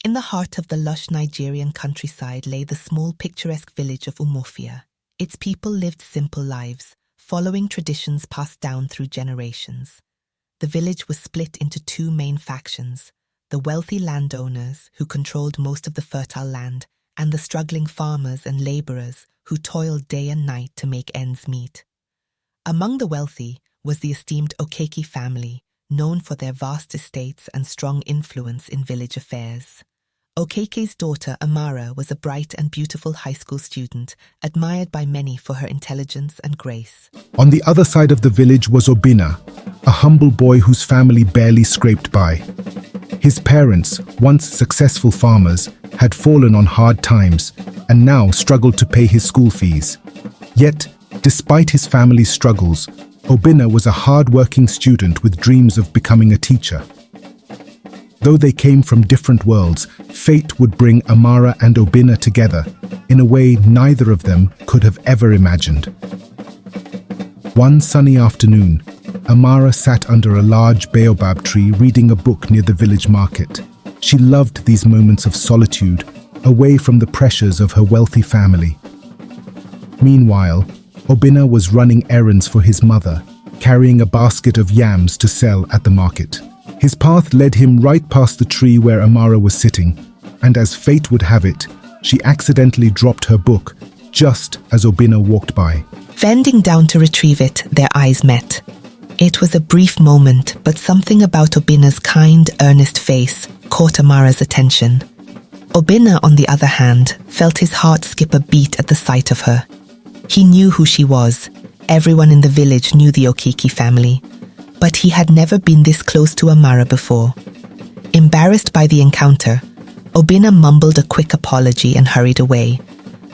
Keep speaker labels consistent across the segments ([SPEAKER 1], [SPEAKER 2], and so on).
[SPEAKER 1] In the heart of the lush Nigerian countryside lay the small picturesque village of Umuofia. Its people lived simple lives, following traditions passed down through generations. The village was split into two main factions: the wealthy landowners, who controlled most of the fertile land, and the struggling farmers and laborers who toiled day and night to make ends meet. Among the wealthy was the esteemed Okeke family, known for their vast estates and strong influence in village affairs. Okeke's daughter Amara was a bright and beautiful high school student, admired by many for her intelligence and grace.
[SPEAKER 2] On the other side of the village was Obinna, a humble boy whose family barely scraped by. His parents, once successful farmers, had fallen on hard times and now struggled to pay his school fees. Yet, despite his family's struggles, Obinna was a hard-working student with dreams of becoming a teacher. Though they came from different worlds, fate would bring Amara and Obinna together in a way neither of them could have ever imagined. One sunny afternoon, Amara sat under a large baobab tree reading a book near the village market. She loved these moments of solitude, away from the pressures of her wealthy family. Meanwhile, Obinna was running errands for his mother, carrying a basket of yams to sell at the market. His path led him right past the tree where Amara was sitting, and as fate would have it, she accidentally dropped her book just as Obinna walked by.
[SPEAKER 1] Bending down to retrieve it, their eyes met. It was a brief moment, but something about Obinna's kind, earnest face caught Amara's attention. Obinna, on the other hand, felt his heart skip a beat at the sight of her. He knew who she was. Everyone in the village knew the Okeke family. But he had never been this close to Amara before. Embarrassed by the encounter, Obinna mumbled a quick apology and hurried away,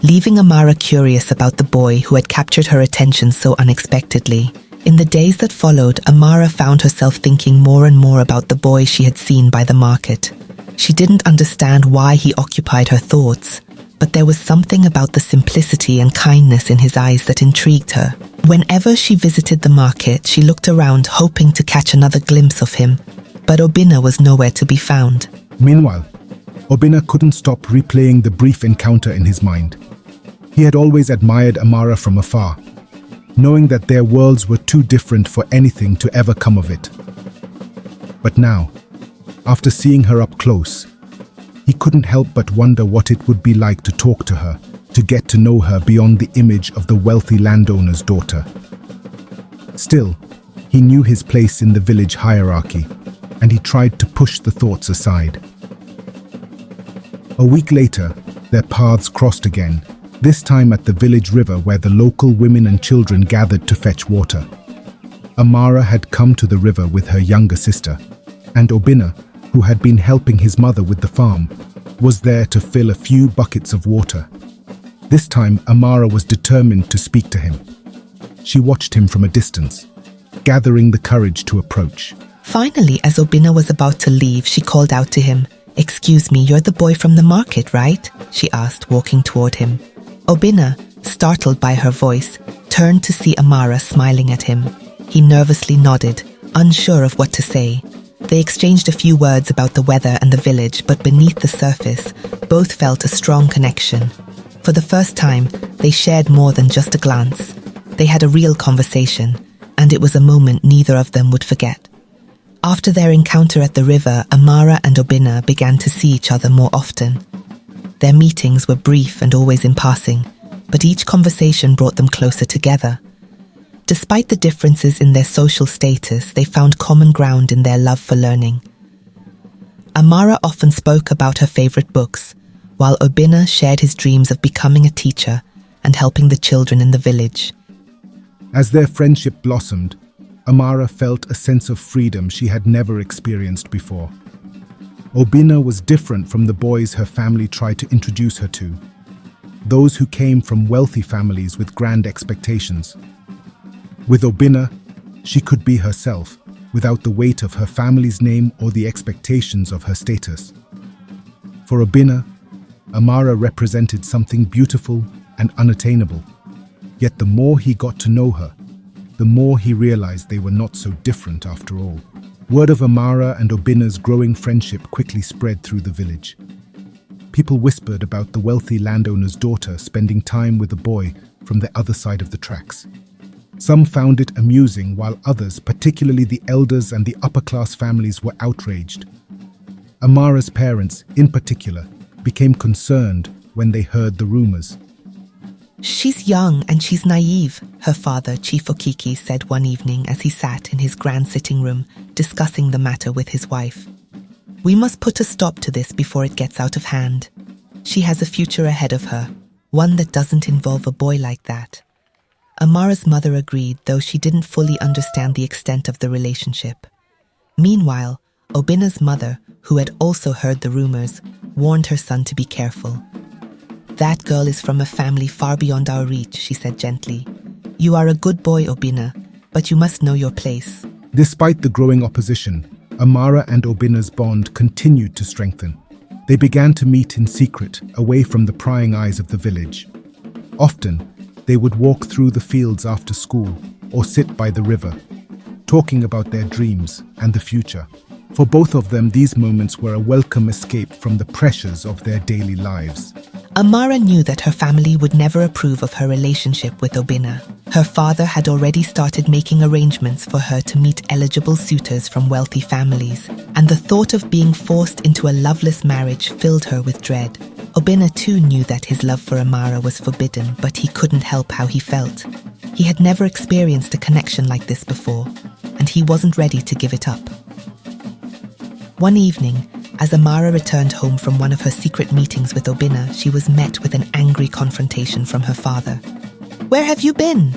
[SPEAKER 1] leaving Amara curious about the boy who had captured her attention so unexpectedly. In the days that followed, Amara found herself thinking more and more about the boy she had seen by the market. She didn't understand why he occupied her thoughts, but there was something about the simplicity and kindness in his eyes that intrigued her. Whenever she visited the market, she looked around hoping to catch another glimpse of him, but Obinna was nowhere to be found.
[SPEAKER 2] Meanwhile, Obinna couldn't stop replaying the brief encounter in his mind. He had always admired Amara from afar, knowing that their worlds were too different for anything to ever come of it. But now, after seeing her up close, he couldn't help but wonder what it would be like to talk to her, to get to know her beyond the image of the wealthy landowner's daughter. Still, he knew his place in the village hierarchy, and he tried to push the thoughts aside. A week later, their paths crossed again, this time at the village river where the local women and children gathered to fetch water. Amara had come to the river with her younger sister, and Obinna, who had been helping his mother with the farm, was there to fill a few buckets of water. This time, Amara was determined to speak to him. She watched him from a distance, gathering the courage to approach.
[SPEAKER 1] Finally, as Obinna was about to leave, she called out to him. "Excuse me, you're the boy from the market, right?" she asked, walking toward him. Obinna, startled by her voice, turned to see Amara smiling at him. He nervously nodded, unsure of what to say. They exchanged a few words about the weather and the village, but beneath the surface, both felt a strong connection. For the first time, they shared more than just a glance. They had a real conversation, and it was a moment neither of them would forget. After their encounter at the river, Amara and Obinna began to see each other more often. Their meetings were brief and always in passing, but each conversation brought them closer together. Despite the differences in their social status, they found common ground in their love for learning. Amara often spoke about her favorite books, while Obinna shared his dreams of becoming a teacher and helping the children in the village.
[SPEAKER 2] As their friendship blossomed, Amara felt a sense of freedom she had never experienced before. Obinna was different from the boys her family tried to introduce her to, those who came from wealthy families with grand expectations. With Obinna, she could be herself, without the weight of her family's name or the expectations of her status. For Obinna, Amara represented something beautiful and unattainable. Yet the more he got to know her, the more he realized they were not so different after all. Word of Amara and Obinna's growing friendship quickly spread through the village. People whispered about the wealthy landowner's daughter spending time with a boy from the other side of the tracks. Some found it amusing, while others, particularly the elders and the upper-class families, were outraged. Amara's parents, in particular, became concerned when they heard the rumors.
[SPEAKER 1] "She's young and she's naive," her father, Chief Okiki, said one evening as he sat in his grand sitting room discussing the matter with his wife. "We must put a stop to this before it gets out of hand. She has a future ahead of her, one that doesn't involve a boy like that." Amara's mother agreed, though she didn't fully understand the extent of the relationship. Meanwhile, Obinna's mother, who had also heard the rumors, warned her son to be careful. "That girl is from a family far beyond our reach," she said gently. "You are a good boy, Obinna, but you must know your place."
[SPEAKER 2] Despite the growing opposition, Amara and Obinna's bond continued to strengthen. They began to meet in secret, away from the prying eyes of the village. Often, they would walk through the fields after school or sit by the river, talking about their dreams and the future. For both of them, these moments were a welcome escape from the pressures of their daily lives.
[SPEAKER 1] Amara knew that her family would never approve of her relationship with Obinna. Her father had already started making arrangements for her to meet eligible suitors from wealthy families, and the thought of being forced into a loveless marriage filled her with dread. Obinna too knew that his love for Amara was forbidden, but he couldn't help how he felt. He had never experienced a connection like this before, and he wasn't ready to give it up. One evening, as Amara returned home from one of her secret meetings with Obinna, she was met with an angry confrontation from her father. "Where have you been?"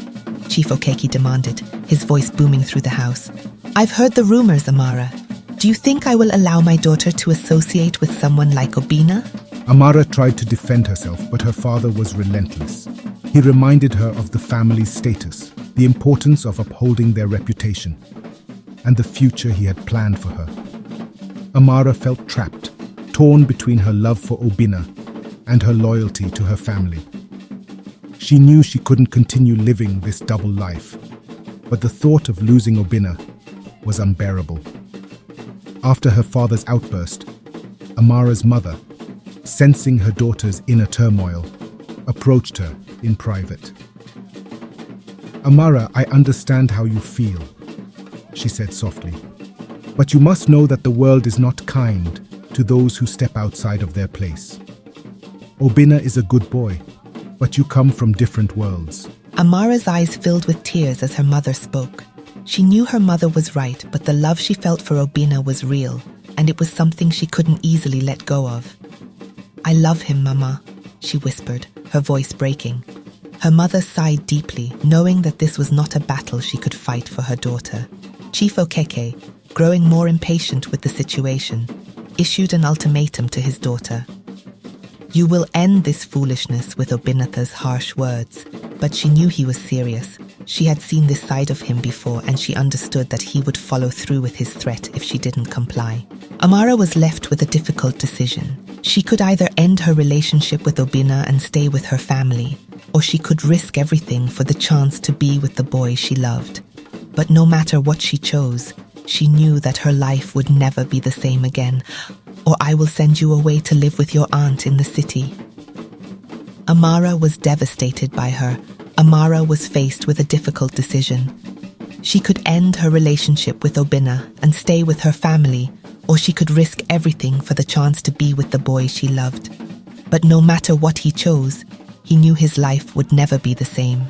[SPEAKER 1] Chief Okeki demanded, his voice booming through the house. "I've heard the rumors, Amara. Do you think I will allow my daughter to associate with someone like Obinna?"
[SPEAKER 2] Amara tried to defend herself, but her father was relentless. He reminded her of the family's status, the importance of upholding their reputation, and the future he had planned for her. Amara felt trapped, torn between her love for Obinna and her loyalty to her family. She knew she couldn't continue living this double life, but the thought of losing Obinna was unbearable. After her father's outburst, Amara's mother, sensing her daughter's inner turmoil, approached her in private. "Amara, I understand how you feel," she said softly. "But you must know that the world is not kind to those who step outside of their place. Obinna is a good boy, but you come from different worlds."
[SPEAKER 1] Amara's eyes filled with tears as her mother spoke. She knew her mother was right, but the love she felt for Obinna was real, and it was something she couldn't easily let go of. "I love him, Mama," she whispered, her voice breaking. Her mother sighed deeply, knowing that this was not a battle she could fight for her daughter. Chief Okeke, growing more impatient with the situation, issued an ultimatum to his daughter. "You will end this foolishness," with Obinna's harsh words. But she knew he was serious. She had seen this side of him before, and she understood that he would follow through with his threat if she didn't comply. Amara was left with a difficult decision. She could either end her relationship with Obinna and stay with her family, or she could risk everything for the chance to be with the boy she loved. But no matter what she chose, she knew that her life would never be the same again. "Or I will send you away to live with your aunt in the city." Amara was devastated by her. Amara was faced with a difficult decision. She could end her relationship with Obinna and stay with her family, or she could risk everything for the chance to be with the boy she loved. But no matter what he chose, he knew his life would never be the same.